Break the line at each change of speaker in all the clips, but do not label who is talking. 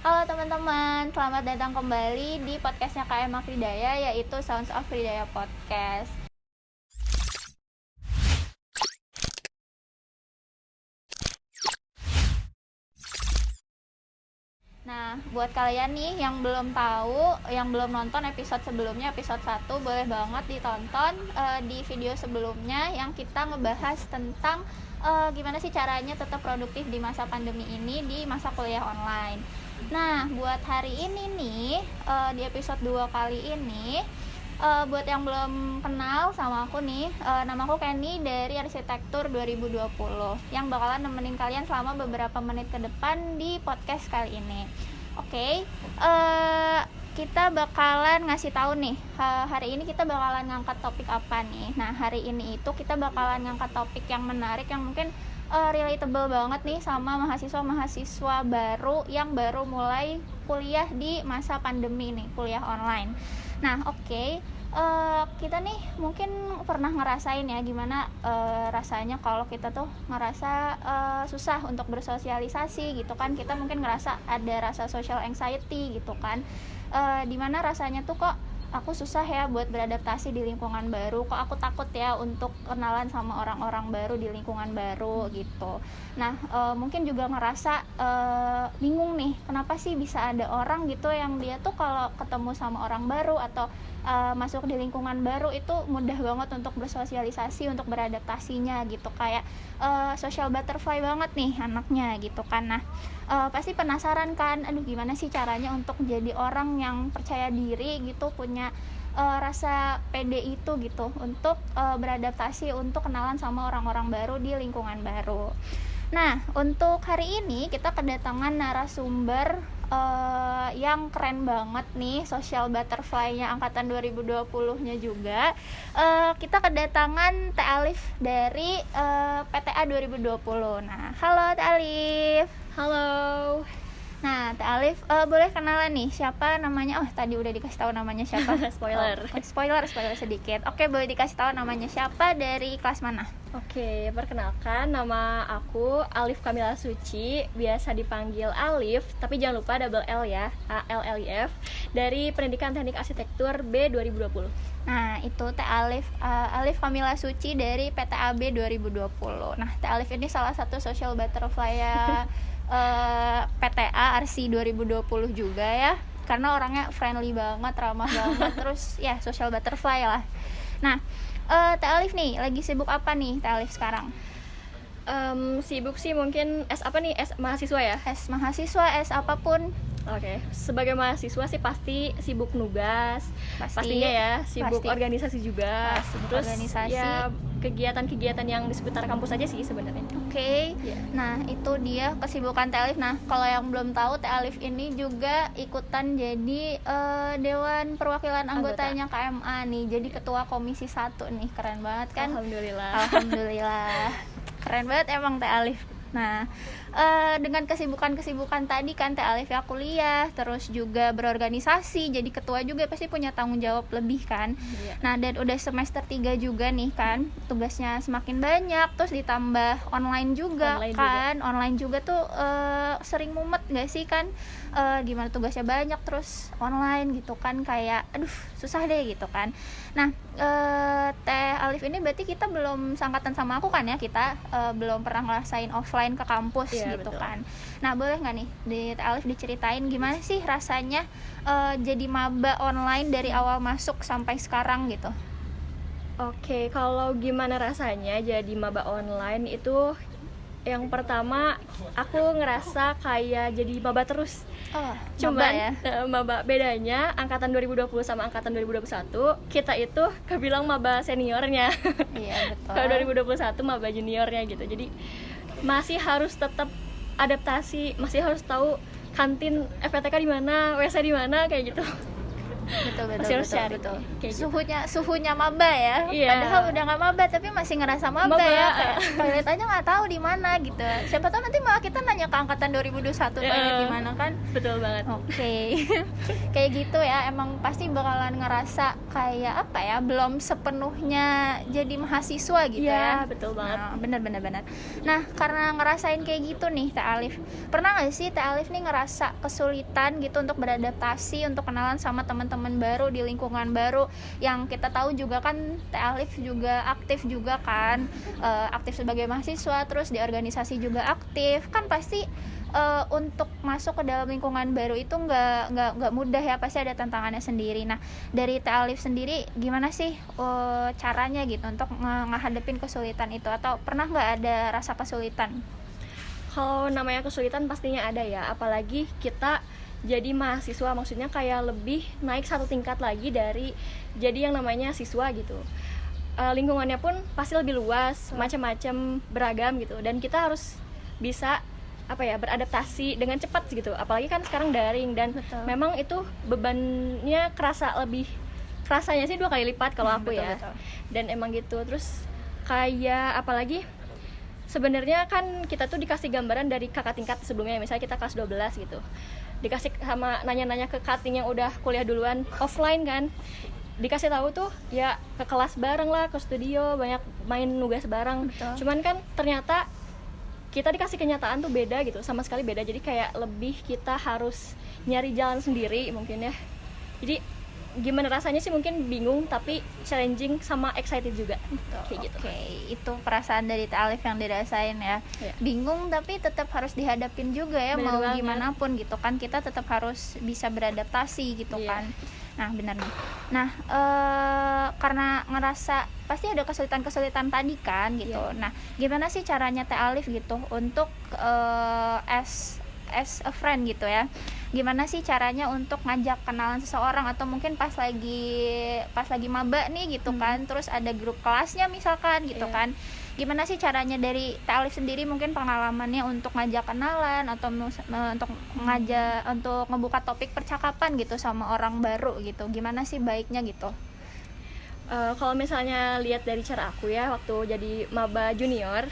Halo teman-teman, selamat datang kembali di podcastnya KM Akridaya, yaitu Sounds of Ridaya Podcast. Nah, buat kalian nih yang belum tahu, yang belum nonton episode sebelumnya, episode 1, boleh banget ditonton di video sebelumnya yang kita ngebahas tentang gimana sih caranya tetap produktif di masa pandemi ini, di masa kuliah online. Nah, buat hari ini nih, di episode 2 kali ini, buat yang belum kenal sama aku nih, nama aku Kenny dari Arsitektur 2020 yang bakalan nemenin kalian selama beberapa menit ke depan di podcast kali ini. Oke, kita bakalan ngasih tahu nih, hari ini kita bakalan ngangkat topik apa nih. Nah, hari ini itu kita bakalan ngangkat topik yang menarik, yang mungkin relatable banget nih sama mahasiswa-mahasiswa baru yang baru mulai kuliah di masa pandemi nih, kuliah online. Nah, kita nih mungkin pernah ngerasain ya gimana rasanya kalau kita tuh ngerasa susah untuk bersosialisasi gitu kan. Kita mungkin ngerasa ada rasa social anxiety gitu kan, dimana rasanya tuh kok aku susah ya buat beradaptasi di lingkungan baru, kok aku takut ya untuk kenalan sama orang-orang baru di lingkungan baru gitu. Nah, mungkin juga ngerasa bingung nih, kenapa sih bisa ada orang gitu yang dia tuh kalau ketemu sama orang baru atau masuk di lingkungan baru itu mudah banget untuk bersosialisasi, untuk beradaptasinya gitu, kayak social butterfly banget nih anaknya gitu kan. Nah, pasti penasaran kan, aduh gimana sih caranya untuk jadi orang yang percaya diri gitu, punya rasa pede itu gitu untuk beradaptasi, untuk kenalan sama orang-orang baru di lingkungan baru. Nah, untuk hari ini kita kedatangan narasumber yang keren banget nih, social butterfly-nya angkatan 2020-nya juga. Kita kedatangan Teh Alif dari PTA 2020. Nah, halo Teh Alif.
Halo.
Nah, Teh Alif, boleh kenalan nih, siapa namanya? Oh, tadi udah dikasih tahu namanya siapa.
Spoiler.
Spoiler sedikit. Oke, boleh dikasih tahu namanya siapa, dari kelas mana?
Oke, perkenalkan, nama aku Alif Kamila Suci, biasa dipanggil Alif, tapi jangan lupa double L ya, ALLIF, dari Pendidikan Teknik Arsitektur B 2020.
Nah, itu Teh Alif, Alif Kamila Suci dari PTAB 2020. Nah, Teh Alif ini salah satu social butterfly ya PTA RC 2020 juga ya, karena orangnya friendly banget, ramah banget, terus ya social butterfly lah. Nah, Teh Alif nih lagi sibuk apa nih Teh Alif sekarang?
Sibuk sih mungkin S apa nih? S mahasiswa ya?
S mahasiswa, S apapun.
Oke, sebagai mahasiswa sih pasti sibuk nugas, pastinya ya, sibuk organisasi juga,
terus
organisasi, ya kegiatan-kegiatan yang di seputar kampus aja sih sebenarnya.
Oke.
Yeah.
Nah, itu dia kesibukan Teh Alif. Nah, kalau yang belum tahu, Teh Alif ini juga ikutan jadi Dewan Perwakilan anggotanya KMA nih, jadi ketua komisi 1 nih, keren banget kan? Alhamdulillah. Keren banget emang Teh Alif. Nah, dengan kesibukan tadi kan Teh Alif ya kuliah, terus juga berorganisasi, jadi ketua juga pasti punya tanggung jawab lebih kan.
Yeah.
Nah, dan udah semester 3 juga nih kan, tugasnya semakin banyak, terus ditambah online juga. Online juga tuh sering mumet gak sih kan, gimana tugasnya banyak terus online gitu kan, kayak aduh susah deh gitu kan. Nah, Teh Alif ini berarti kita belum sangkatan sama aku kan ya, kita belum pernah ngerasain offline ke kampus.
Iya,
gitu
betul.
kan. Nah, boleh nggak nih di Teh Alif diceritain gimana sih rasanya jadi maba online dari awal masuk sampai sekarang gitu?
Oke, kalau gimana rasanya jadi maba online itu, yang pertama aku ngerasa kayak jadi maba terus. Cuman maba bedanya angkatan 2020 sama angkatan 2021, kita itu kebilang maba seniornya.
Iya, betul.
Kalau 2021 maba juniornya gitu. Jadi masih harus tetap adaptasi, masih harus tahu kantin FPTK di mana, WC di mana, kayak gitu. Masih harus cari.
betul.
Kayak gitu.
Suhunya maba ya.
Iya.
Padahal udah nggak maba tapi masih ngerasa maba
Maba.
ya. Kayak toilet aja nggak tahu di mana gitu. Siapa tahu nanti malah kita nanya ke angkatan 2021 toilet di mana kan.
Betul banget.
Oke. Kayak gitu ya, emang pasti bakalan ngerasa kayak apa ya, belum sepenuhnya jadi mahasiswa gitu
Iya,
ya.
betul banget.
Nah, benar. Nah, karena ngerasain kayak gitu nih Teh Alif, pernah nggak sih Teh Alif nih ngerasa kesulitan gitu untuk beradaptasi, untuk kenalan sama teman-teman baru di lingkungan baru, yang kita tahu juga kan Teh Alif juga aktif juga kan, aktif sebagai mahasiswa, terus di organisasi juga aktif, kan pasti untuk masuk ke dalam lingkungan baru itu nggak mudah ya, pasti ada tantangannya sendiri. Nah, dari Teh Alif sendiri gimana sih caranya gitu untuk ngehadapin kesulitan itu, atau pernah nggak ada rasa kesulitan?
Kalau namanya kesulitan pastinya ada ya, apalagi kita jadi mahasiswa, maksudnya kayak lebih naik satu tingkat lagi dari jadi yang namanya siswa gitu. Lingkungannya pun pasti lebih luas, macam-macam, beragam gitu, dan kita harus bisa beradaptasi dengan cepat gitu, apalagi kan sekarang daring, dan
Betul.
memang itu bebannya kerasanya sih 2 kali lipat kalau aku ya.
Betul.
Dan emang gitu. Terus kayak apalagi sebenarnya kan kita tuh dikasih gambaran dari kakak tingkat sebelumnya, misalnya kita kelas 12 gitu, dikasih sama nanya-nanya ke cutting yang udah kuliah duluan offline kan, dikasih tahu tuh ya ke kelas bareng lah, ke studio, banyak main nugas bareng.
Betul.
Cuman kan ternyata kita dikasih kenyataan tuh beda gitu, sama sekali beda. Jadi kayak lebih kita harus nyari jalan sendiri mungkin ya. Jadi gimana rasanya sih, mungkin bingung tapi challenging sama excited juga. Kayak gitu.
Oke, itu perasaan dari Teh Alif yang dirasain ya.
Iya.
Bingung tapi tetap harus dihadapin juga ya.
Bener
Mau
banget.
gimana pun gitu kan, kita tetap harus bisa beradaptasi gitu
Iya.
kan. Nah, benar nih. Nah, karena ngerasa pasti ada kesulitan tadi kan gitu.
Iya.
Nah, gimana sih caranya Teh Alif gitu untuk as a friend gitu ya? Gimana sih caranya untuk ngajak kenalan seseorang, atau mungkin pas lagi maba nih gitu kan, terus ada grup kelasnya misalkan gitu
Iya.
kan. Gimana sih caranya dari Teh Alif sendiri, mungkin pengalamannya untuk ngajak kenalan atau untuk ngebuka topik percakapan gitu sama orang baru gitu, gimana sih baiknya gitu?
Kalau misalnya lihat dari cara aku ya, waktu jadi maba junior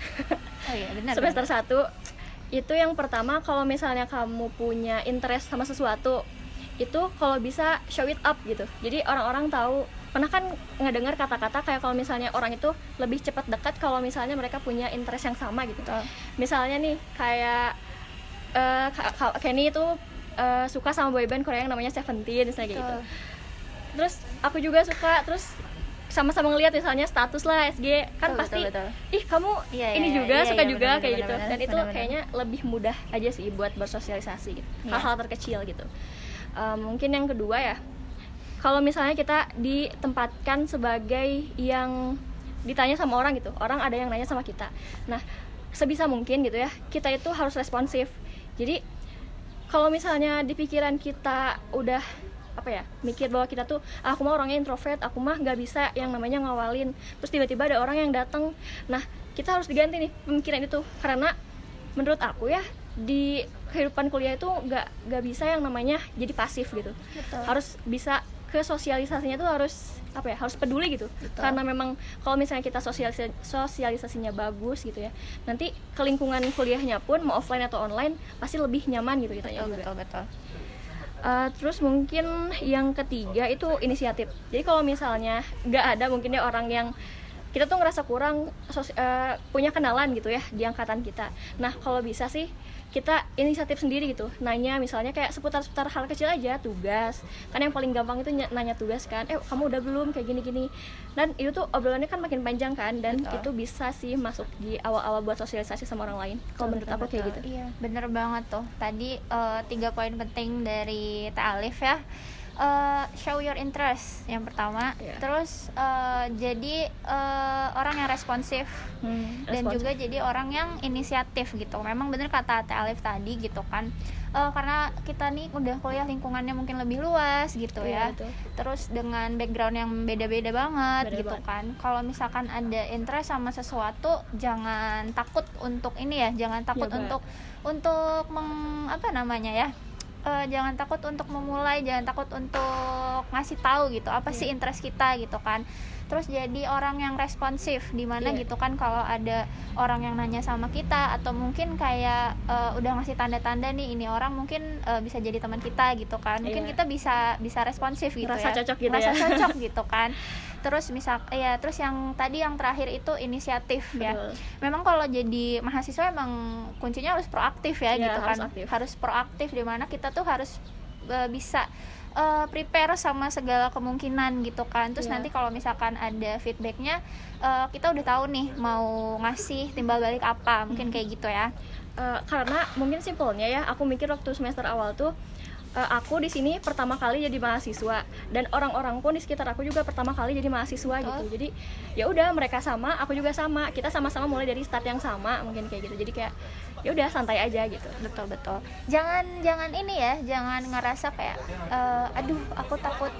Oh iya, benar.
semester 1 itu yang pertama, kalau misalnya kamu punya interest sama sesuatu itu kalau bisa show it up gitu. Jadi orang-orang tahu. Pernah kan ngedengar kata-kata kayak kalau misalnya orang itu lebih cepat dekat kalau misalnya mereka punya interest yang sama gitu.
Betul.
Misalnya nih kayak Kenny itu suka sama boyband Korea yang namanya Seventeen misalnya kayak gitu. Terus aku juga suka, terus sama-sama ngelihat misalnya status lah SG kan,
Betul,
pasti
betul.
ih kamu
Iya,
ini
iya,
juga
iya,
suka
iya,
juga
benar,
kayak
benar,
gitu.
benar,
Dan itu
benar.
kayaknya lebih mudah aja sih buat bersosialisasi gitu.
Iya.
Hal-hal terkecil gitu. Mungkin yang kedua ya, kalau misalnya kita ditempatkan sebagai yang ditanya sama orang gitu, orang ada yang nanya sama kita, nah sebisa mungkin gitu ya, kita itu harus responsif. Jadi kalau misalnya di pikiran kita udah mikir bahwa kita tuh aku mah orangnya introvert, aku mah nggak bisa yang namanya ngawalin, terus tiba-tiba ada orang yang datang, nah kita harus diganti nih pemikiran itu. Karena menurut aku ya, di kehidupan kuliah itu nggak bisa yang namanya jadi pasif gitu.
Betul.
Harus bisa ke sosialisasinya tuh harus harus peduli gitu.
Betul.
Karena memang kalau misalnya kita sosialisasinya bagus gitu ya, nanti ke lingkungan kuliahnya pun mau offline atau online pasti lebih nyaman gitu kitanya juga.
Betul.
Terus mungkin yang ketiga itu inisiatif. Jadi kalau misalnya nggak ada mungkin ya orang yang kita tuh ngerasa kurang punya kenalan gitu ya di angkatan kita. Nah kalau bisa sih kita inisiatif sendiri gitu, nanya misalnya kayak seputar-seputar hal kecil aja, tugas kan yang paling gampang itu nanya tugas kan, kamu udah belum kayak gini-gini, dan itu tuh obrolannya kan makin panjang kan, dan
Betul.
itu bisa sih masuk di awal-awal buat sosialisasi sama orang lain. Kalau menurut aku kayak gitu.
Iya, bener banget tuh. Tadi 3 poin penting dari Teh Alif ya. Show your interest yang pertama,
Iya.
terus jadi orang yang responsif, dan
responsif.
juga jadi orang yang inisiatif gitu. Memang bener kata Teh Alif tadi gitu kan, karena kita nih udah kuliah lingkungannya mungkin lebih luas gitu
Iya,
ya,
betul.
terus dengan background yang beda-beda banget
Beda
gitu
banget.
kan. Kalau misalkan ada interest sama sesuatu, jangan takut untuk ini ya, jangan takut
Nyoba.
untuk jangan takut untuk memulai, jangan takut untuk ngasih tahu gitu apa sih interest kita gitu kan. Terus jadi orang yang responsif, dimana gitu kan kalau ada orang yang nanya sama kita atau mungkin kayak udah ngasih tanda-tanda nih ini orang mungkin bisa jadi teman kita gitu kan, mungkin kita bisa responsif gitu,
ngerasa cocok gitu,
ngerasa cocok gitu kan. Terus terus yang tadi yang terakhir itu inisiatif. Betul. Ya memang kalau jadi mahasiswa emang kuncinya harus proaktif ya gitu kan, harus proaktif, dimana kita tuh harus bisa prepare sama segala kemungkinan gitu kan. Terus nanti kalau misalkan ada feedbacknya, kita udah tahu nih mau ngasih timbal balik apa, mungkin kayak gitu ya.
Karena mungkin simpelnya ya, aku mikir waktu semester awal tuh aku di sini pertama kali jadi mahasiswa, dan orang-orang pun di sekitar aku juga pertama kali jadi mahasiswa gitu. Jadi ya udah, mereka sama, aku juga sama, kita sama-sama mulai dari start yang sama, mungkin kayak gitu. Jadi kayak ya udah santai aja gitu.
Betul. Jangan ini ya, jangan ngerasa kayak aduh aku takut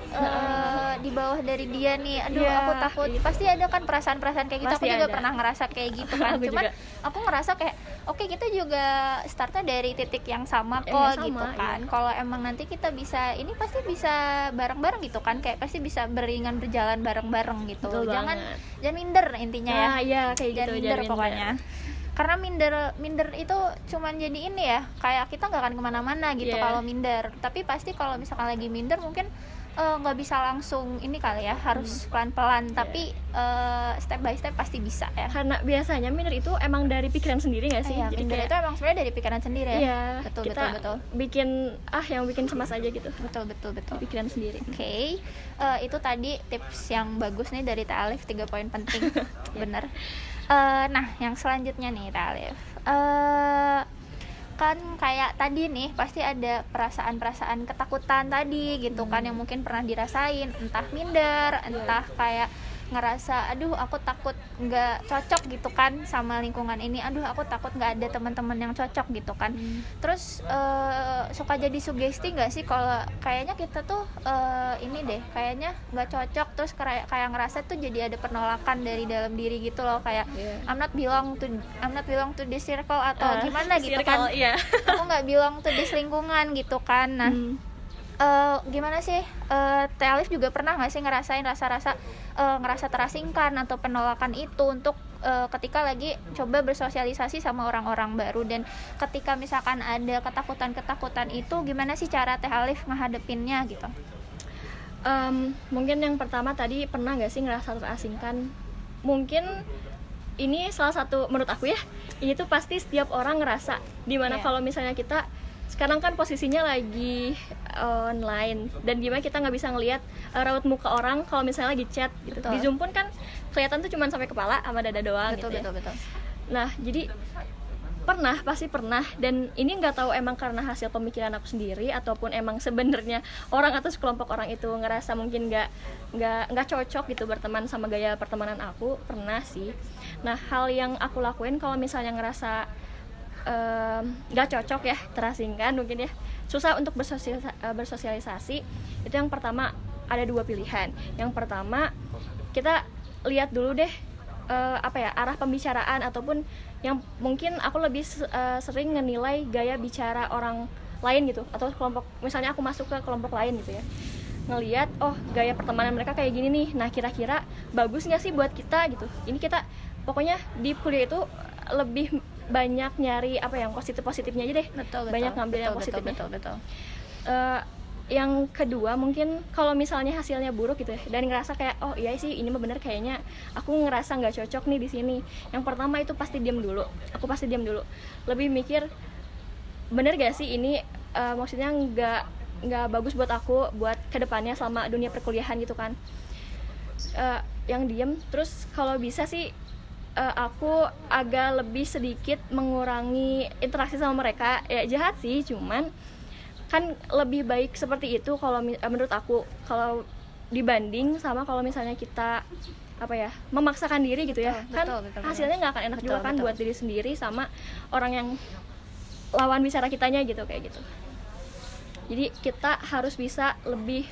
di bawah dari dia nih, aduh aku takut. Pasti ada kan perasaan-perasaan kayak gitu. Pasti aku juga pernah ngerasa kayak gitu kan. Cuman aku ngerasa kayak oke, kita juga startnya dari titik yang sama kok gitu kan. Kalau emang nanti kita bisa, ini pasti bisa bareng-bareng gitu kan, kayak pasti bisa beringan berjalan bareng-bareng gitu. Jangan minder intinya
ya kayak
jangan
gitu,
minder pokoknya. Karena minder itu cuman jadi ini ya, kayak kita nggak akan kemana-mana gitu kalau minder. Tapi pasti kalau misalkan lagi minder mungkin nggak bisa langsung ini kali ya, harus pelan-pelan. Tapi step by step pasti bisa ya.
Karena biasanya minder itu emang dari pikiran sendiri nggak sih?
Jadi minder itu emang sebenarnya dari pikiran sendiri ya.
Iya,
betul.
Bikin yang bikin cemas aja gitu.
Betul.
Pikiran sendiri.
Oke. Itu tadi tips yang bagus nih dari Teh Alif, 3 poin penting. Bener. Nah, yang selanjutnya nih Teh Alif, kan kayak tadi nih pasti ada perasaan-perasaan ketakutan tadi gitu kan, yang mungkin pernah dirasain, entah minder, entah kayak ngerasa aduh aku takut nggak cocok gitu kan sama lingkungan ini, aduh aku takut nggak ada teman-teman yang cocok gitu kan. Terus suka jadi sugesti nggak sih kalau kayaknya kita tuh ini deh kayaknya nggak cocok, terus kayak ngerasa tuh jadi ada penolakan dari dalam diri gitu loh, kayak I'm not belong to this circle atau gimana gitu kan. Aku nggak belong to this lingkungan gitu kan. Nah gimana sih Teh Alif juga pernah nggak sih ngerasain ngerasa terasingkan atau penolakan itu untuk ketika lagi coba bersosialisasi sama orang-orang baru, dan ketika misalkan ada ketakutan itu gimana sih cara Teh Alif ngehadepinnya gitu?
Mungkin yang pertama tadi, pernah nggak sih ngerasa terasingkan? Mungkin ini salah satu, menurut aku ya, ini tuh pasti setiap orang ngerasa, dimana kalau misalnya kita sekarang kan posisinya lagi online, dan gimana kita nggak bisa ngelihat raut muka orang kalau misalnya lagi chat gitu. Di Zoom pun kan kelihatan tuh cuma sampai kepala sama dada doang. Betul. Nah jadi pasti pernah, dan ini nggak tahu emang karena hasil pemikiran aku sendiri ataupun emang sebenarnya orang atau sekelompok orang itu ngerasa mungkin nggak cocok gitu berteman sama gaya pertemanan aku. Pernah sih. Nah hal yang aku lakuin kalau misalnya ngerasa gak cocok ya, terasingkan mungkin ya, susah untuk bersosialisasi, itu yang pertama ada 2 pilihan. Yang pertama, kita lihat dulu deh arah pembicaraan, ataupun yang mungkin aku lebih sering ngenilai gaya bicara orang lain gitu, atau kelompok, misalnya aku masuk ke kelompok lain gitu ya, ngelihat gaya pertemanan mereka kayak gini nih, nah kira-kira bagus nggak sih buat kita gitu. Ini kita pokoknya di kuliah itu lebih banyak nyari yang positifnya aja deh. Betul. Banyak ngambil yang positifnya. Betul. Yang kedua mungkin kalau misalnya hasilnya buruk gitu ya, dan ngerasa kayak iya sih ini mah bener, kayaknya aku ngerasa nggak cocok nih di sini. Yang pertama itu pasti diam dulu. Aku pasti diam dulu. Lebih mikir bener gak sih ini maksudnya nggak bagus buat aku buat kedepannya selama dunia perkuliahan gitu kan. Yang diam. Terus kalau bisa sih aku agak lebih sedikit mengurangi interaksi sama mereka. Ya jahat sih, cuman kan lebih baik seperti itu kalau menurut aku, kalau dibanding sama kalau misalnya kita memaksakan diri gitu ya. Betul, hasilnya nggak akan enak juga kan buat diri sendiri sama orang yang lawan bicara kitanya gitu, kayak gitu. Jadi kita harus bisa lebih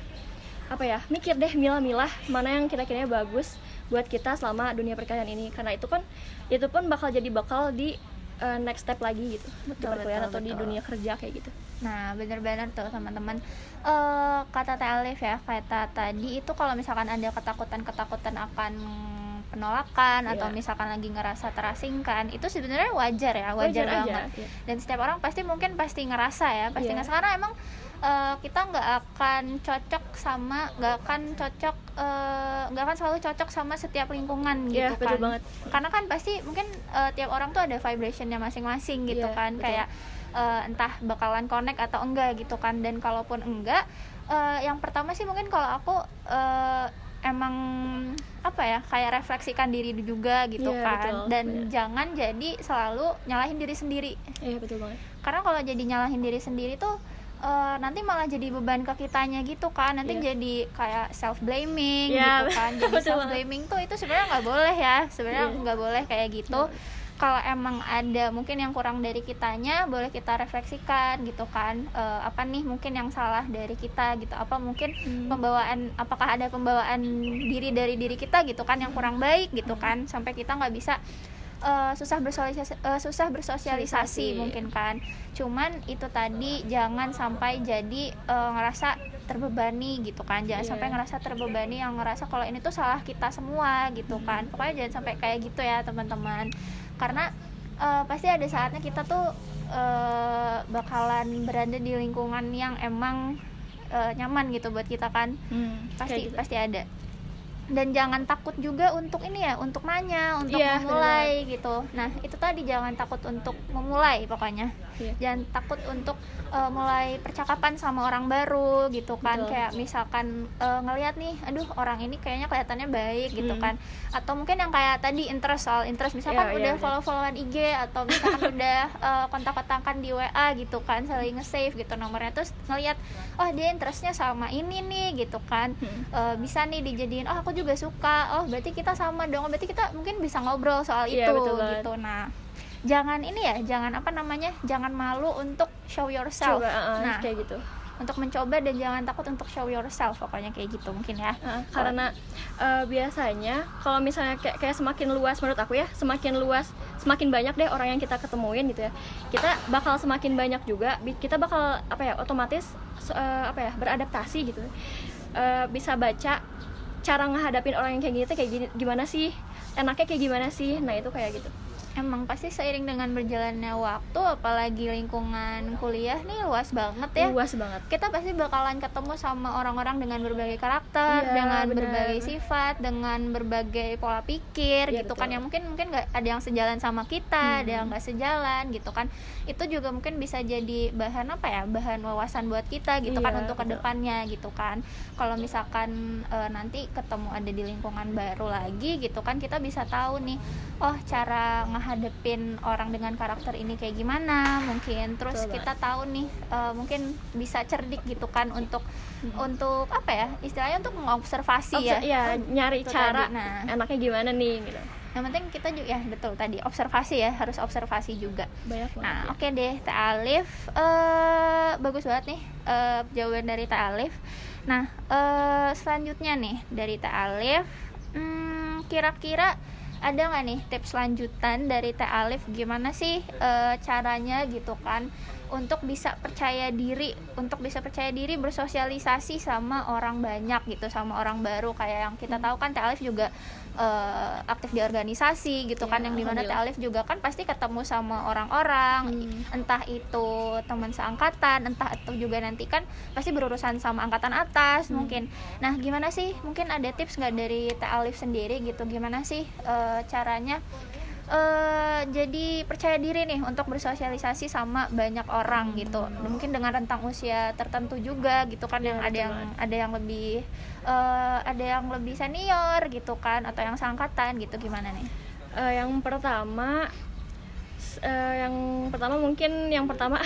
mikir deh, milah-milah mana yang kira-kiranya bagus buat kita selama dunia perkuliahan ini, karena itu pun bakal jadi bakal di next step lagi gitu di perkuliahan atau di dunia kerja kayak gitu.
Nah, benar-benar tuh teman-teman, kata Teh Alif ya, kata tadi itu kalau misalkan ada ketakutan akan penolakan atau misalkan lagi ngerasa terasingkan, itu sebenarnya wajar ya, wajar banget.
Aja,
dan setiap orang pasti ngerasa ya, ngerasa, karena emang kita nggak akan selalu cocok sama setiap lingkungan gitu kan.
Betul banget.
Karena kan pasti mungkin tiap orang tuh ada vibrationnya masing-masing gitu kan, betul. Kayak entah bakalan connect atau enggak gitu kan. Dan kalaupun enggak, yang pertama sih mungkin kalau aku emang kayak refleksikan diri juga gitu kan.
Betul,
dan jangan jadi selalu nyalahin diri sendiri.
Betul banget.
Karena kalau jadi nyalahin diri sendiri tuh nanti malah jadi beban ke kitanya gitu kan. Nanti jadi kayak self blaming gitu kan. Jadi self blaming tuh itu sebenarnya nggak boleh ya, sebenarnya nggak boleh kayak gitu. Kalau emang ada mungkin yang kurang dari kitanya, boleh kita refleksikan gitu kan. Apa nih mungkin yang salah dari kita gitu, apa mungkin apakah ada pembawaan diri dari diri kita gitu kan yang kurang baik gitu kan, sampai kita nggak bisa susah bersosialisasi mungkin kan. Cuman itu tadi, jangan sampai jadi ngerasa terbebani gitu kan. Jangan sampai ngerasa terbebani, yang ngerasa kalau ini tuh salah kita semua gitu kan. Pokoknya jangan sampai kayak gitu ya teman-teman. Karena pasti ada saatnya kita tuh bakalan berada di lingkungan yang emang nyaman gitu buat kita kan. Pasti ada. Dan jangan takut juga untuk untuk nanya, untuk memulai gitu. Nah, itu tadi, jangan takut untuk memulai pokoknya. Jangan takut untuk mulai percakapan sama orang baru gitu kan. Kayak misalkan ngelihat nih, aduh orang ini kayaknya kelihatannya baik gitu kan. Atau mungkin yang kayak tadi soal interest, misalkan udah follow-followan IG, atau misalkan udah kontak-kontakan di WA gitu kan, saling nge-save gitu nomornya, terus ngelihat oh dia interestnya sama ini nih gitu kan. Bisa nih dijadiin, oh aku juga suka, oh berarti kita sama dong, berarti kita mungkin bisa ngobrol soal itu gitu. Nah, jangan jangan malu untuk show yourself. Nah,
kayak gitu.
Untuk mencoba, dan jangan takut untuk show yourself, pokoknya kayak gitu mungkin ya.
Karena biasanya kalau misalnya kayak semakin luas, menurut aku ya, semakin luas, semakin banyak deh orang yang kita ketemuin gitu ya, kita bakal semakin banyak juga, kita bakal otomatis beradaptasi gitu. Bisa baca cara ngehadapin orang yang kayak gimana sih, enaknya kayak gimana sih. Nah itu kayak gitu.
Emang pasti seiring dengan berjalannya waktu, apalagi lingkungan kuliah nih luas banget ya.
Luas banget.
Kita pasti bakalan ketemu sama orang-orang dengan berbagai karakter, dengan berbagai sifat, dengan berbagai pola pikir gitu kan. Yang mungkin nggak ada yang sejalan sama kita, ada yang nggak sejalan gitu kan. Itu juga mungkin bisa jadi bahan bahan wawasan buat kita gitu kan, untuk kedepannya gitu kan. Kalau misalkan nanti ketemu ada di lingkungan baru lagi gitu kan, kita bisa tahu nih, oh cara hadepin orang dengan karakter ini kayak gimana mungkin. Terus kita tahu nih mungkin bisa cerdik gitu kan untuk istilahnya untuk mengobservasi
nyari cara tadi. Enaknya gimana nih gitu.
Yang penting kita juga betul tadi, observasi ya, harus observasi juga. Nah, oke deh Teh Alif, bagus banget nih jawaban dari Teh Alif. Nah, selanjutnya nih dari Teh Alif, kira-kira ada nggak nih tips lanjutan dari Teh Alif, gimana sih caranya gitu kan untuk bisa percaya diri bersosialisasi sama orang banyak gitu, sama orang baru. Kayak yang kita tahu kan Teh Alif juga aktif di organisasi gitu kan, yang dimana Teh Alif juga kan pasti ketemu sama orang-orang, entah itu teman seangkatan, entah itu juga nanti kan pasti berurusan sama angkatan atas mungkin. Nah, gimana sih, mungkin ada tips nggak dari Teh Alif sendiri gitu, gimana sih caranya jadi percaya diri nih untuk bersosialisasi sama banyak orang gitu, mungkin dengan rentang usia tertentu juga gitu kan, yang ada yang lebih senior gitu kan, atau yang seangkatan gitu, gimana nih?
Yang pertama mungkin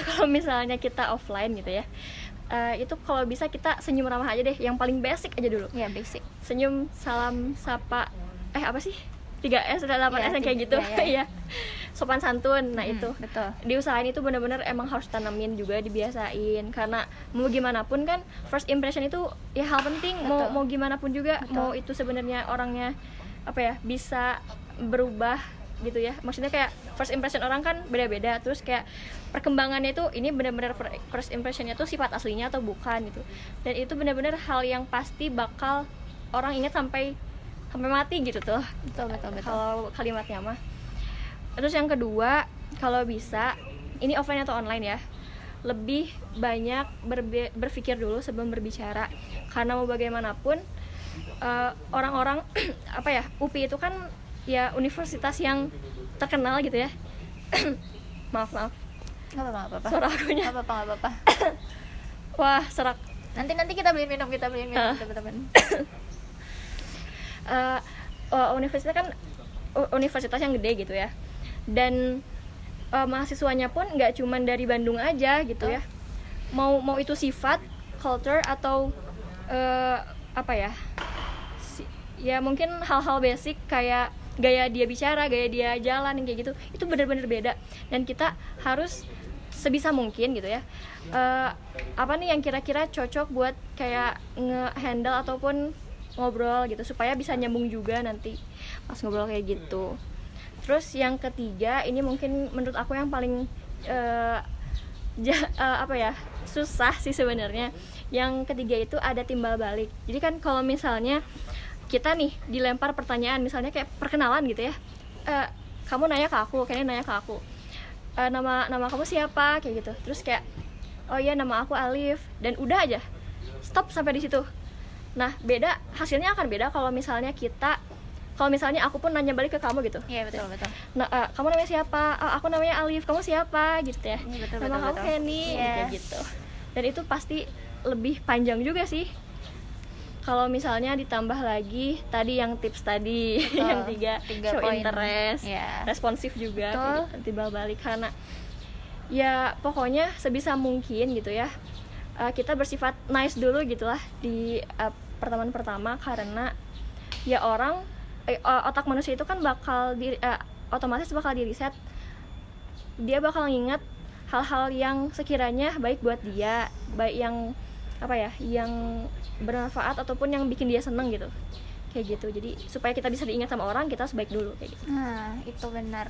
kalau misalnya kita offline gitu ya, itu kalau bisa kita senyum ramah aja deh, yang paling basic aja dulu.
Basic.
Senyum, salam, sapa, 3S dan 8S yang kayak gitu. Sopan santun. Nah itu
betul.
Diusahain, itu benar-benar emang harus tanamin juga, dibiasain. Karena mau gimana pun kan first impression itu ya hal penting. Mau gimana pun juga, mau itu sebenarnya orangnya bisa berubah gitu ya. Maksudnya kayak first impression orang kan beda-beda, terus kayak perkembangannya itu ini benar-benar first impressionnya tuh sifat aslinya atau bukan gitu. Dan itu benar-benar hal yang pasti bakal orang ingat sampai mati gitu tuh.
Betul.
Kalau kalimatnya mah. Terus yang kedua, kalau bisa ini offline atau online ya, lebih banyak berpikir dulu sebelum berbicara, karena mau bagaimanapun orang-orang apa ya, UPI itu kan ya universitas yang terkenal gitu ya. maaf
nggak apa-apa
suara akunya
nggak apa-apa
wah serak.
nanti kita beli minum teman-teman.
Universitas kan universitas yang gede gitu ya, dan mahasiswanya pun nggak cuman dari Bandung aja gitu ya. Mau itu sifat, culture atau apa ya, ya mungkin hal-hal basic kayak gaya dia bicara, gaya dia jalan kayak gitu, itu benar-benar beda. Dan kita harus sebisa mungkin gitu ya, apa nih yang kira-kira cocok buat kayak nge-handle ataupun ngobrol gitu, supaya bisa nyambung juga nanti pas ngobrol kayak gitu. Terus yang ketiga, ini mungkin menurut aku yang paling apa ya, susah sih sebenarnya. Yang ketiga itu ada timbal balik. Jadi kan kalau misalnya kita nih dilempar pertanyaan, misalnya kayak perkenalan gitu ya, kamu nanya ke aku, kayaknya nanya ke aku, nama kamu siapa kayak gitu. Terus kayak, oh iya nama aku Alif, dan udah aja stop sampai di situ. Nah beda, hasilnya akan beda kalau misalnya aku pun nanya balik ke kamu gitu.
Iya betul.
Nah, kamu namanya siapa? Aku namanya Alif, kamu siapa gitu ya. Nama kamu Kenny kayak gitu. Dan itu pasti lebih panjang juga sih. Kalau misalnya ditambah lagi tadi yang tips tadi, yang tiga show point. Interest, responsif juga, timbal balik, karena ya pokoknya sebisa mungkin gitu ya, kita bersifat nice dulu gitulah di pertemuan pertama, karena ya otak manusia itu kan otomatis bakal diriset, dia bakal nginget hal-hal yang sekiranya baik buat dia, baik yang apa ya, yang bermanfaat ataupun yang bikin dia seneng gitu, kayak gitu. Jadi supaya kita bisa diingat sama orang, kita harus baik dulu kayak gitu.
Nah itu benar.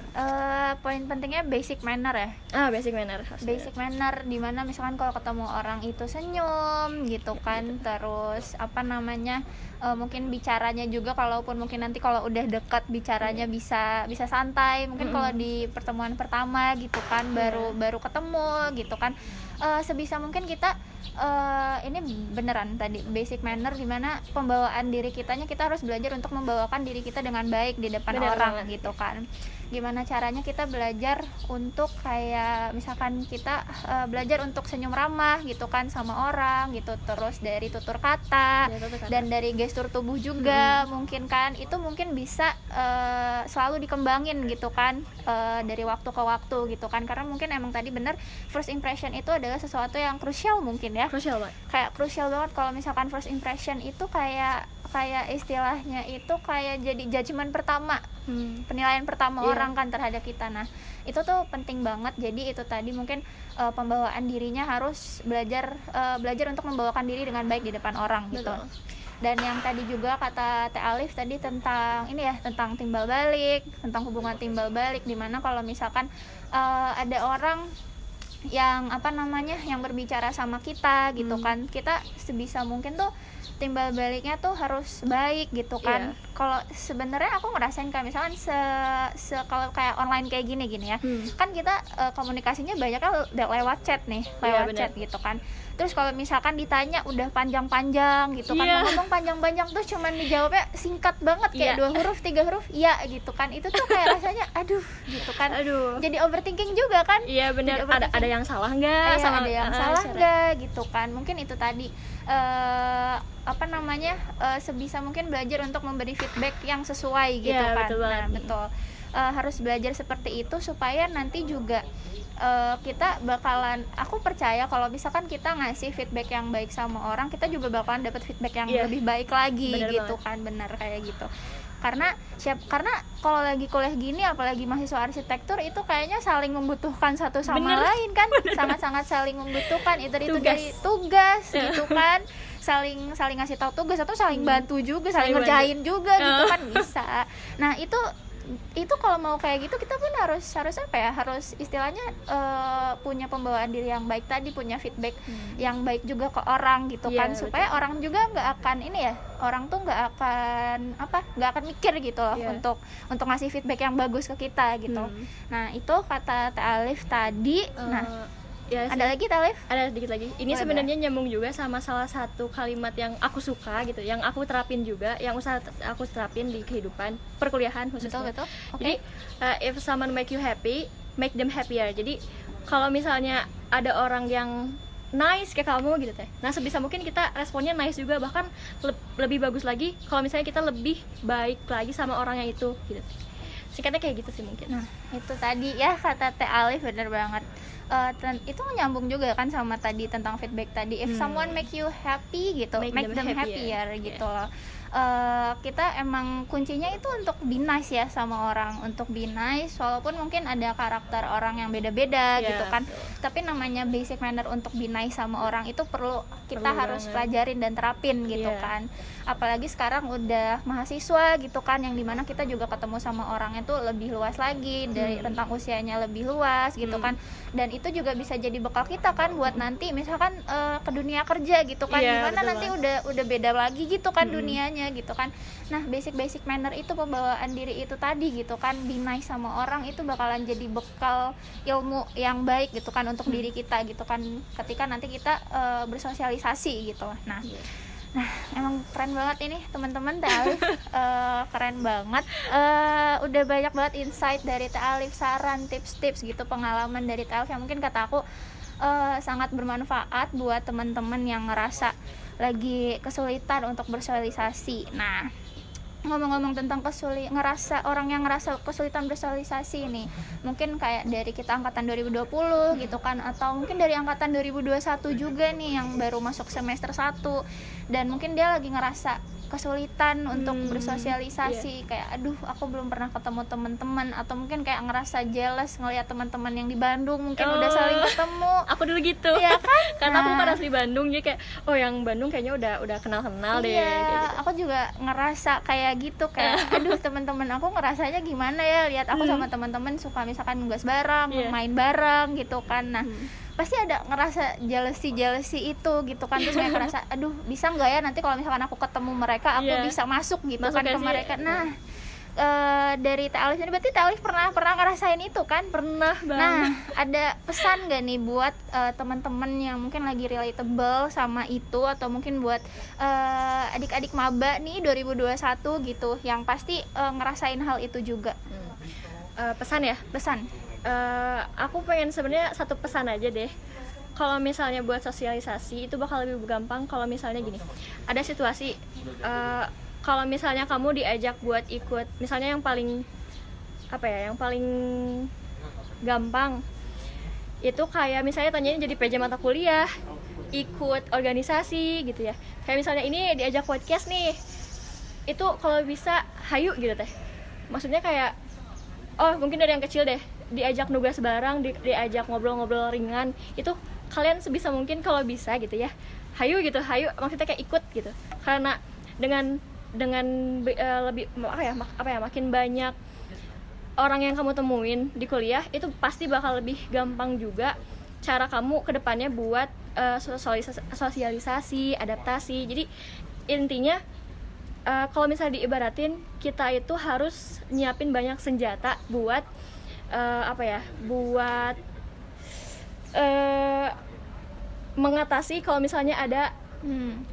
Poin pentingnya basic manner ya.
Basic manner dimana misalkan kalau ketemu orang itu senyum gitu kan, terus apa namanya, mungkin bicaranya juga, kalaupun mungkin nanti kalau udah dekat bicaranya bisa santai. Mungkin kalau di pertemuan pertama gitu kan, baru ketemu gitu kan, sebisa mungkin kita ini beneran tadi basic manner, dimana pembawaan diri kita harus belajar untuk membawakan diri kita dengan baik di depan orang gitu kan. Gimana caranya kita belajar untuk kayak misalkan kita belajar untuk senyum ramah gitu kan sama orang gitu, terus dari tutur kata dan dari gestur tubuh juga. Mungkin kan itu mungkin bisa selalu dikembangin gitu kan, dari waktu ke waktu gitu kan, karena mungkin emang tadi bener first impression itu adalah sesuatu yang krusial mungkin ya, krusial banget. Kalau misalkan first impression itu kayak istilahnya itu kayak jadi judgement pertama, penilaian pertama orang kan terhadap kita. Nah itu tuh penting banget. Jadi itu tadi mungkin pembawaan dirinya harus belajar untuk membawakan diri dengan baik di depan orang gitu. Dan yang tadi juga kata Teh Alif tadi tentang ini ya, tentang timbal balik, tentang hubungan timbal balik, dimana kalau misalkan ada orang yang apa namanya, yang berbicara sama kita gitu kan, kita sebisa mungkin tuh timbal baliknya tuh harus baik gitu kan. Kalau sebenarnya aku ngerasain kayak misalkan kalau kayak online kayak gini ya, kan kita komunikasinya banyaknya lewat chat chat gitu kan. Terus kalau misalkan ditanya udah panjang-panjang gitu kan, ngomong panjang-panjang tuh cuman dijawabnya singkat banget kayak 2 huruf 3 huruf iya gitu kan. Itu tuh kayak rasanya aduh gitu kan, jadi overthinking juga kan. Iya benar, ada yang salah nggak,
ada yang salah nggak gitu kan. Mungkin itu tadi apa namanya, sebisa mungkin belajar untuk memberi feedback yang sesuai gitu kan. Betul. Harus belajar seperti itu supaya nanti juga kita bakalan, aku percaya kalau misalkan kita ngasih feedback yang baik sama orang, kita juga bakalan dapat feedback yang lebih baik lagi. Bener gitu banget. Kan benar kayak gitu. Karena kalau lagi kuliah gini, apalagi mahasiswa arsitektur, itu kayaknya saling membutuhkan satu sama lain kan. Sangat-sangat saling membutuhkan, itu dari tugas gitu kan, saling ngasih tahu tugas atau saling bantu juga, saling ngerjain juga gitu kan bisa. Nah itu itu kalau mau kayak gitu kita pun harus apa ya, harus istilahnya punya pembawaan diri yang baik tadi, punya feedback yang baik juga ke orang gitu kan, supaya betul. Orang juga nggak akan ini ya, orang tuh nggak akan mikir gitu loh untuk ngasih feedback yang bagus ke kita gitu. Nah itu kata Teh Alif tadi. Ya, ada lagi Talif? Ada sedikit lagi. Ini sebenarnya nyambung juga sama salah satu kalimat yang aku suka gitu, yang aku terapin juga, yang aku terapin di kehidupan perkuliahan khususnya. Betul. Okay. Jadi if someone make you happy, make them happier. Jadi kalau misalnya ada orang yang nice kayak kamu gitu teh, nah sebisa mungkin kita responnya nice juga, bahkan lebih bagus lagi kalau misalnya kita lebih baik lagi sama orang yang itu gitu. Singkatnya kayak gitu sih mungkin. Nah itu tadi ya kata Teh Alif, bener banget. Itu nyambung juga kan sama tadi tentang feedback tadi. If someone make you happy gitu, make them happier gitu loh. Kita emang kuncinya itu untuk be nice ya sama orang, untuk be nice walaupun mungkin ada karakter orang yang beda-beda gitu kan. Tapi namanya basic manner untuk be nice sama orang itu kita harus pelajarin dan terapin gitu kan. Apalagi sekarang udah mahasiswa gitu kan, yang dimana kita juga ketemu sama orang itu lebih luas lagi, dari rentang usianya lebih luas gitu kan. Dan itu juga bisa jadi bekal kita kan buat nanti misalkan ke dunia kerja gitu kan, dimana nanti udah beda lagi gitu kan dunianya gitu kan. Nah basic manner itu, pembawaan diri itu tadi gitu kan, be nice sama orang itu bakalan jadi bekal ilmu yang baik gitu kan untuk diri kita gitu kan, ketika nanti kita bersosialisasi gitu. Nah emang keren banget ini teman-teman, Teh Alif keren banget, udah banyak banget insight dari Teh Alif, saran, tips-tips gitu, pengalaman dari Teh Alif yang mungkin kata aku sangat bermanfaat buat teman-teman yang ngerasa lagi kesulitan untuk bersosialisasi. Nah ngomong-ngomong tentang orang yang ngerasa kesulitan bersosialisasi nih, mungkin kayak dari kita angkatan 2020 gitu kan, atau mungkin dari angkatan 2021 juga nih yang baru masuk semester 1 dan mungkin dia lagi ngerasa kesulitan untuk bersosialisasi, kayak aduh aku belum pernah ketemu teman-teman, atau mungkin kayak ngerasa jealous ngelihat teman-teman yang di Bandung mungkin udah saling ketemu. Aku dulu gitu ya kan, karena aku kan asli Bandung, jadi kayak yang Bandung kayaknya udah kenal-kenal deh gitu. Aku juga ngerasa kayak gitu, kayak aduh teman-teman aku ngerasanya gimana ya lihat aku sama teman-teman suka misalkan nugas bareng, main bareng gitu kan. Nah pasti ada ngerasa jealousy itu gitu kan, terus kayak ngerasa aduh bisa nggak ya nanti kalau misalkan aku ketemu mereka aku bisa masuk gitu kan ke mereka. Nah dari Teh Alif ini berarti Teh Alif pernah ngerasain itu kan? Pernah banget. Nah ada pesan nggak nih buat teman-teman yang mungkin lagi relatable sama itu, atau mungkin buat adik-adik maba nih 2021 gitu yang pasti ngerasain hal itu juga? Pesan. Aku pengen sebenarnya satu pesan aja deh. Kalau misalnya buat sosialisasi itu bakal lebih gampang kalau misalnya gini, ada situasi kalau misalnya kamu diajak buat ikut, misalnya yang paling gampang itu kayak misalnya tanyain jadi PJ mata kuliah, ikut organisasi gitu ya. Kayak misalnya ini diajak podcast nih, itu kalau bisa hayu gitu teh. Maksudnya kayak mungkin dari yang kecil deh, diajak nugas bareng, diajak ngobrol-ngobrol ringan, itu kalian sebisa mungkin kalau bisa gitu ya, hayu maksudnya kayak ikut gitu, karena dengan lebih makin banyak orang yang kamu temuin di kuliah, itu pasti bakal lebih gampang juga cara kamu kedepannya buat sosialisasi, adaptasi. Jadi intinya kalau misalnya diibaratin, kita itu harus nyiapin banyak senjata buat buat mengatasi kalau misalnya ada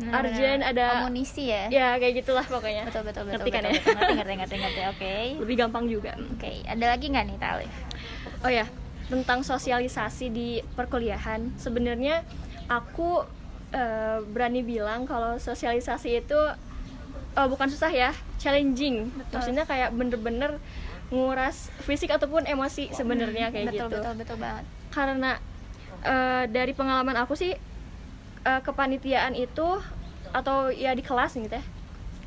urgent, ada amunisi ya kayak gitulah pokoknya. Betul ngerti kan ya? Ngerti. Oke. Lebih gampang juga. Oke. Ada lagi nggak nih Talif? Tentang sosialisasi di perkuliahan, sebenarnya aku berani bilang kalau sosialisasi itu bukan susah ya, challenging. Maksudnya kayak bener-bener nguras fisik ataupun emosi sebenarnya kayak gitu. Betul banget. Karena dari pengalaman aku sih, kepanitiaan itu atau ya di kelas gitu ya,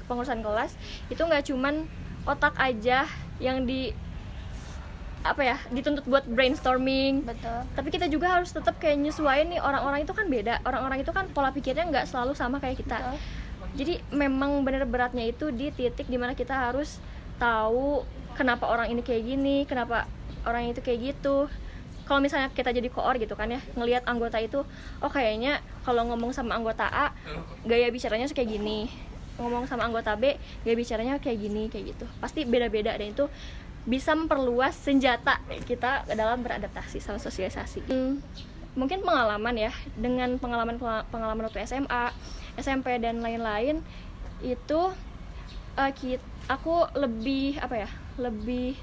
pengurusan kelas itu nggak cuman otak aja yang dituntut buat brainstorming. Betul. Tapi kita juga harus tetap kayak nyesuaiin nih, orang-orang itu kan beda, orang-orang itu kan pola pikirnya nggak selalu sama kayak kita. Betul. Jadi memang bener beratnya itu di titik dimana kita harus tahu
kenapa orang ini kayak gini, kenapa orang itu kayak gitu. Kalau misalnya kita jadi koor gitu kan ya, ngelihat anggota itu, oh kayaknya kalau ngomong sama anggota A gaya bicaranya kayak gini, ngomong sama anggota B gaya bicaranya kayak gini, kayak gitu. Pasti beda-beda, dan itu bisa memperluas senjata kita dalam beradaptasi sama sosialisasi. Mungkin pengalaman ya, dengan pengalaman waktu SMA, SMP dan lain-lain itu aku lebih lebih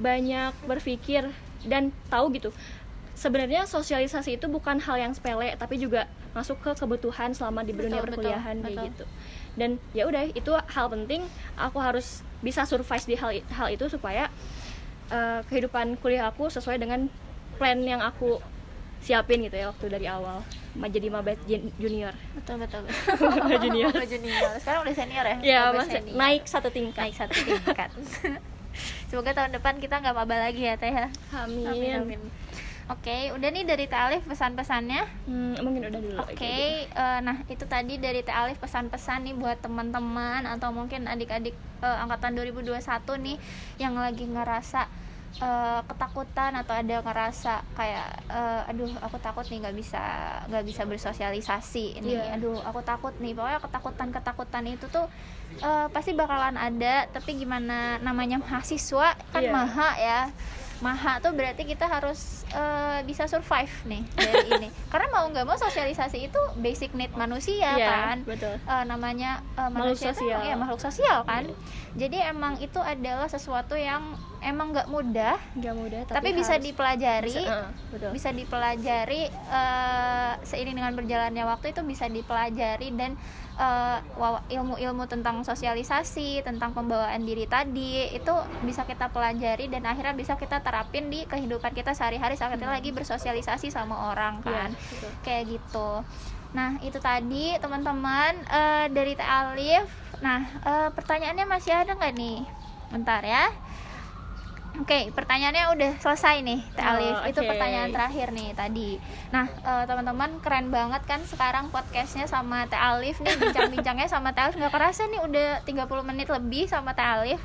banyak berpikir dan tahu gitu. Sebenarnya sosialisasi itu bukan hal yang sepele, tapi juga masuk ke kebutuhan selama di dunia perkuliahan kayak gitu. Dan ya udah, itu hal penting. Aku harus bisa survive di hal itu supaya kehidupan kuliah aku sesuai dengan plan yang aku siapin gitu ya waktu dari awal jadi maba junior.
Betul.
Junior.
Sekarang udah senior ya?
Ya, naik satu tingkat.
Semoga tahun depan kita nggak maba lagi ya Teh ya.
Amin.
Oke, udah nih dari Teh Alif pesan-pesannya.
Mungkin udah dulu.
Oke, nah itu tadi dari Teh Alif pesan-pesan nih buat teman-teman atau mungkin adik-adik angkatan 2021 nih yang lagi ngerasa ketakutan atau ada ngerasa kayak aduh aku takut nih nggak bisa bersosialisasi ini. Aduh aku takut nih. Pokoknya ketakutan itu tuh pasti bakalan ada, tapi gimana, namanya mahasiswa kan maha tuh berarti kita harus bisa survive nih dari ini. Karena mau nggak mau sosialisasi itu basic need manusia kan.
Betul.
Namanya manusia itu makhluk sosial kan. Jadi emang itu adalah sesuatu yang emang nggak mudah tapi bisa dipelajari. Bisa dipelajari seiring dengan berjalannya waktu, itu bisa dipelajari, dan ilmu-ilmu tentang sosialisasi, tentang pembawaan diri tadi itu bisa kita pelajari dan akhirnya bisa kita terapin di kehidupan kita sehari-hari saat kita lagi bersosialisasi sama orang kan. Kayak gitu. Nah itu tadi teman-teman dari Teh Alif. Nah pertanyaannya masih ada nggak nih? Bentar ya. Oke, pertanyaannya udah selesai nih Teh Alif. Itu pertanyaan terakhir nih tadi. Nah teman-teman, keren banget kan sekarang podcastnya sama Teh Alif nih, bincang-bincangnya sama Teh Alif. Gak kerasa nih udah 30 menit lebih sama Teh Alif.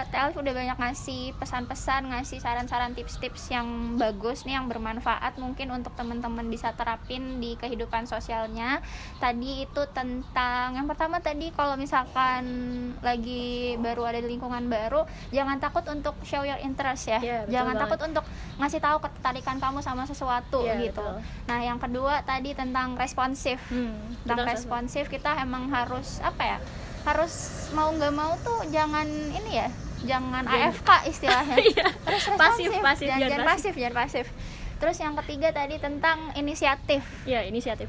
Teh Alif udah banyak ngasih pesan-pesan, ngasih saran-saran, tips-tips yang bagus nih, yang bermanfaat mungkin untuk teman-teman bisa terapin di kehidupan sosialnya. Tadi itu tentang, yang pertama tadi kalau misalkan lagi baru ada di lingkungan baru, jangan takut untuk show your interest ya. Jangan takut untuk ngasih tahu ketertarikan kamu sama sesuatu gitu. Betul. Nah, yang kedua tadi tentang responsif. Tentang responsif, kita emang harus harus mau nggak mau tuh jangan ini ya. Jangan AFK istilahnya. Terus responsif. Jangan pasif. Terus yang ketiga tadi tentang inisiatif. Inisiatif.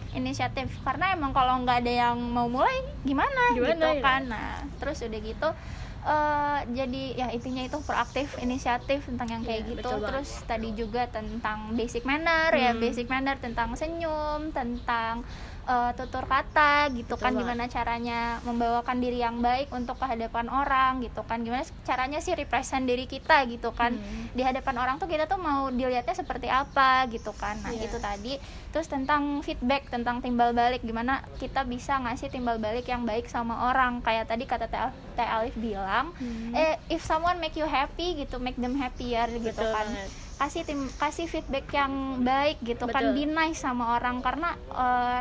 Karena emang kalau nggak ada yang mau mulai gimana gitu kan. Nah, terus udah gitu jadi ya intinya itu proaktif, inisiatif tentang yang kayak gitu. Terus tadi juga tentang basic manner basic manner tentang senyum, tentang tutur kata gitu kan, gimana caranya membawakan diri yang baik untuk kehadapan orang gitu kan, gimana caranya sih represent diri kita gitu kan di hadapan orang tuh, kita tuh mau dilihatnya seperti apa gitu kan. Nah itu tadi. Terus tentang feedback, tentang timbal balik, gimana kita bisa ngasih timbal balik yang baik sama orang, kayak tadi kata Teh Alif bilang if someone make you happy gitu, make them happier gitu kan. Kasih feedback yang baik gitu. Kan, be nice sama orang, karena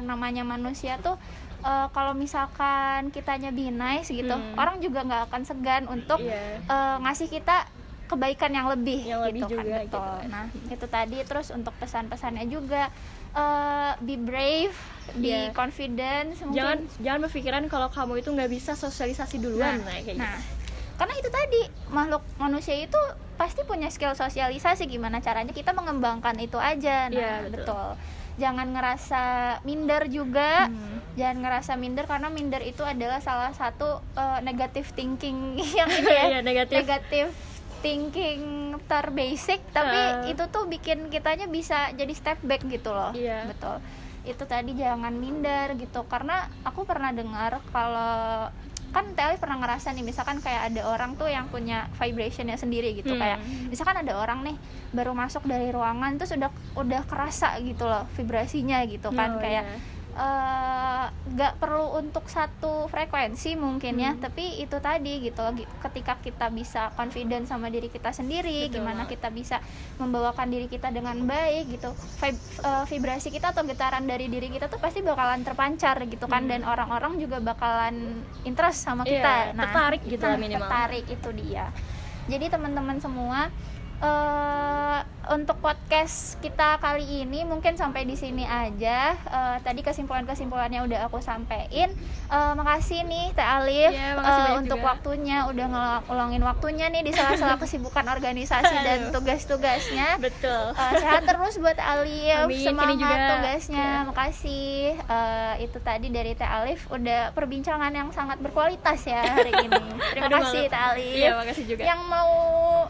namanya manusia tuh kalau misalkan kitanya be nice gitu, orang juga nggak akan segan untuk ngasih kita kebaikan yang lebih gitu kan. Juga, gitu. Nah itu tadi. Terus untuk pesan-pesannya juga be brave, be confident.
Jangan berpikiran kalau kamu itu nggak bisa sosialisasi duluan.
Karena itu tadi, makhluk manusia itu pasti punya skill sosialisasi, gimana caranya kita mengembangkan itu aja. Betul. Jangan ngerasa minder juga. Jangan ngerasa minder, karena minder itu adalah salah satu negative thinking yang ini ya. Negative thinking terbasic, tapi itu tuh bikin kitanya bisa jadi step back gitu loh. Betul. Itu tadi, jangan minder gitu. Karena aku pernah dengar kalau kan Teh Alif pernah ngerasa nih, misalkan kayak ada orang tuh yang punya vibrationnya sendiri gitu. Kayak misalkan ada orang nih baru masuk dari ruangan terus udah kerasa gitu loh vibrasinya gitu kan. nggak perlu untuk satu frekuensi mungkin ya, tapi itu tadi gitu, ketika kita bisa confident sama diri kita sendiri,
betul,
gimana kita bisa membawakan diri kita dengan baik gitu, vibrasi kita atau getaran dari diri kita tuh pasti bakalan terpancar gitu kan, dan orang-orang juga bakalan interest sama kita,
tertarik gitu lah minimal.
Tertarik, itu dia. Jadi teman-teman semua, untuk podcast kita kali ini mungkin sampai di sini aja. Tadi kesimpulannya udah aku sampein. Makasih nih Teh Alif untuk juga waktunya, udah ngeluangin waktunya nih di sela-sela kesibukan organisasi dan tugas-tugasnya.
Betul.
Sehat terus buat Teh Alif,
Amin,
semangat
juga
tugasnya. Makasih. Itu tadi dari Teh Alif, udah perbincangan yang sangat berkualitas ya hari ini. Terima kasih Teh Alif.
Iya, makasih juga.
Yang mau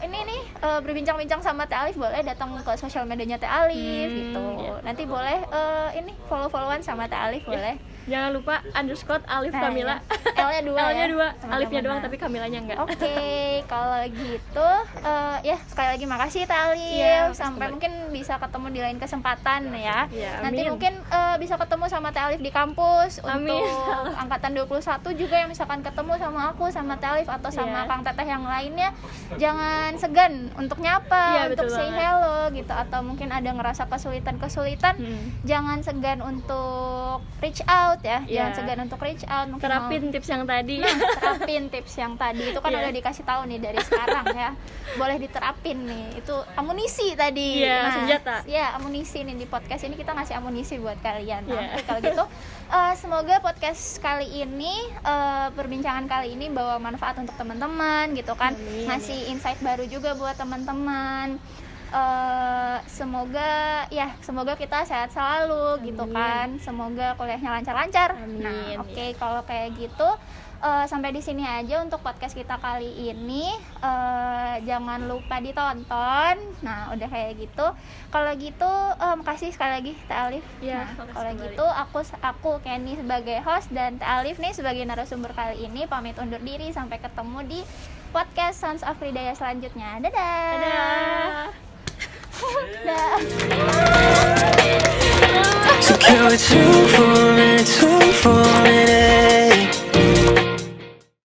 ini nih berbincang-bincang sama Teh Alif, boleh datang ke sosial medianya Teh Alif gitu. Nanti boleh ini follow-followan sama Teh Alif, boleh.
Jangan lupa _Alif Kamila.
L-nya 2
L-nya
ya.
2, Alifnya doang tapi Kamilanya enggak.
Oke, kalau gitu ya sekali lagi makasih Teh Alif. Sampai mungkin bisa ketemu di lain kesempatan ya. Nanti mungkin bisa ketemu sama Teh Alif di kampus. Untuk angkatan 21 juga yang misalkan ketemu sama aku, sama Teh Alif atau sama Kang Teteh yang lainnya, jangan segan untuk nyapa, untuk say hello gitu, atau mungkin ada ngerasa kesulitan, jangan segan untuk reach out ya. Jangan segan untuk reach out. Mungkin
terapin tips yang tadi.
Terapin tips yang tadi itu kan udah dikasih tahu nih dari sekarang ya. Boleh diterapin nih. Itu amunisi tadi.
Senjata.
Ya, amunisi nih, di podcast ini kita ngasih amunisi buat kalian. Oke, kalau gitu semoga podcast kali ini, perbincangan kali ini bawa manfaat untuk teman-teman gitu kan. Ngasih insight baru juga buat teman-teman. Semoga kita sehat selalu gitu kan. Semoga kuliahnya lancar-lancar. Nah, oke, kalau kayak gitu sampai di sini aja untuk podcast kita kali ini. Jangan lupa ditonton. Nah, udah kayak gitu. Kalau gitu makasih sekali lagi Teh Alif. Kalau gitu aku Kenny sebagai host dan Teh Alif nih sebagai narasumber kali ini pamit undur diri. Sampai ketemu di podcast Sons of Hidayah selanjutnya. Dadah.
So can we tune for it